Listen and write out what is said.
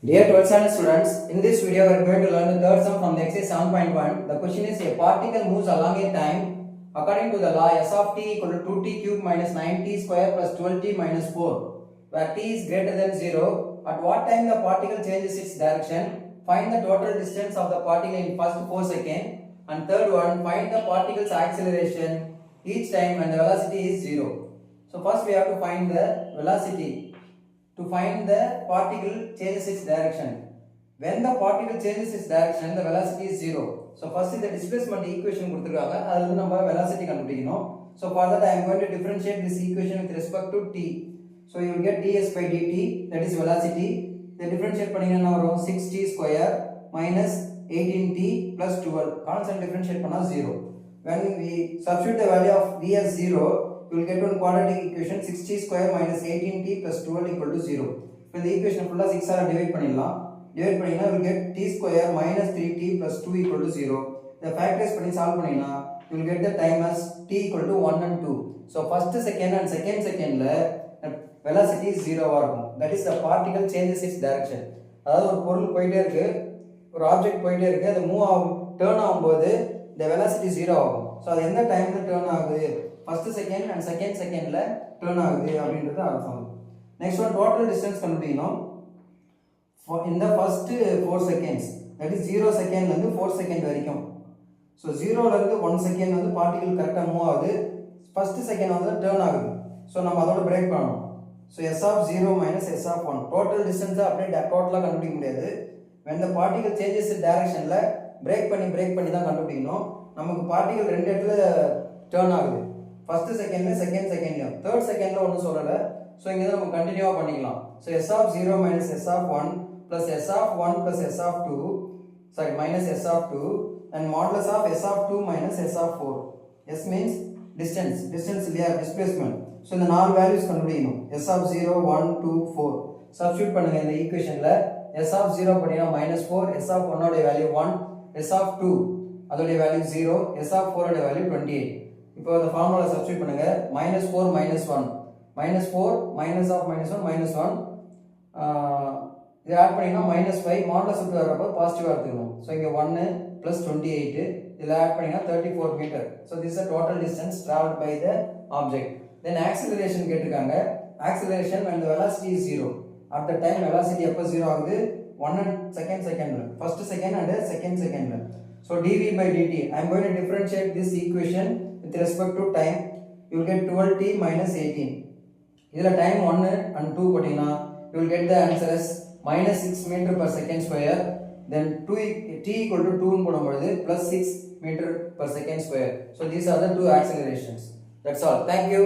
Dear 12th standard students, in this video we are going to learn the third sum from the exercise 7.1. The question is a particle moves along a time according to the law s of t equal to 2t cube minus 9t square plus 12t minus 4, where t is greater than 0. At what time the particle changes its direction? Find the total distance of the particle in first 4 seconds. And third one, find the particle's acceleration each time when the velocity is 0. So first we have to find the velocity. To find the particle changes its direction. When the particle changes its direction, the velocity is 0. So first is the displacement equation கொடுத்திருக்காங்க. அதில நம்ம velocity கண்டுபிடிக்கணும். So for that I am going to differentiate this equation with respect to t. So you will get ds by dt, that is velocity. The differentiate பண்ணீங்கன்னா என்ன வரும்? 6t square minus 18t plus 12. Constant differentiate பண்ணா 0. When we substitute the value of v as 0, you will get one quadratic equation 6t square minus 18t plus 12 equal to 0. இப்போ இந்த equation full 6 ஆல divide பண்ணிடலாம். Divide பண்ணினா you will get t square minus 3t plus 2 equal to 0. The factorize பண்ணி solve பண்ணினா you will get the time as t equal to 1 and 2. So first second and second secondல velocity is 0 ஆ இருக்கும். That is the particle changes its direction. அதாவது ஒரு பொருள் போயிட்டே இருக்கு, ஒரு object போயிட்டே இருக்கு, அது மூவ் ஆகும், டர்ன் ஆகும்போது the velocity 0 ஆகும். So அது எந்த டைம்ல டர்ன் ஆகுது? first second and second secondல turn ஆகுது அப்படின்றது அர்த்தம். Next one, total distance கண்டுபிடிக்கணும். In the first 4 seconds, that is 0 second ல இருந்து 4 second வரைக்கும். So 0 ல இருந்து 1 second வந்து பார்ட்டிகிள் கரெக்ட்டா மூவ் ஆகுது. first second வந்து டர்ன் ஆகுது. So நம்ம அதோட பிரேக் பண்ணனும். So s of 0 minus s of 1. Total distance அப்படியே டோட்டலா கண்டுபிடிக்க முடியாது. When the particle changes its directionல பிரேக் பண்ணி தான் கண்டுபிடிக்கணும். நமக்கு பார்ட்டிகிள் ரெண்டு இடத்துல டர்ன் ஆகுது. ஃபர்ஸ்ட் செகண்ட்ல செகண்ட் செகண்ட்ல தேர்ட் செகண்ட்ல ஒன்றும் சொல்லலை. ஸோ இங்கே தான் நம்ம கண்டினியூவாக பண்ணிக்கலாம். So s of 0 minus s of 1 plus s of 1 plus s of 2 sorry minus s of 2 and modulus of s of 2 minus s of 4. S means distance இல்லையா, டிஸ்பிளேஸ்மெண்ட். ஸோ இந்த 4 வேல்யூஸ் கண்டுபிடிக்கணும். S of 0 1 2 4 substitute பண்ணுங்க இந்த ஈக்குவேஷனில். S of 0 பண்ணிங்கன்னா minus 4, S of 1 ஓட value 1, S of 2 அதோடைய value 0, S of 4 ஓட வேல்யூ 28. இப்போ இந்த ஃபார்முலா சப்ஸ்டிட்யூட் பண்ணுங்க. -4 -1 -4 minus of -1 -1 இதை ஆட் பண்ணினா -5 மாடுலஸ் விட்டு வரப்போ பாசிட்டிவா எடுத்துக்கணும். ஸோ இங்கே 1 + 28 இதில் ஆட் பண்ணினா 34 metre. So this is total distance travelled by the object. Then acceleration கேட்டிருக்காங்க. Acceleration when the velocity is 0. at the time velocity எப்போ 0 ஆகுது? 1 and second secondல, first second and second secondல. So dv by dt, I am going to differentiate this equation with respect to time. You will get 12t minus 18. இதில் time 1 and 2 போட்டிங்கன்னா you will get the answer as minus 6 meter per second square. Then t equal to 2 போடும்பொழுது plus 6 meter per second square. So these are the two accelerations. That's all. Thank you.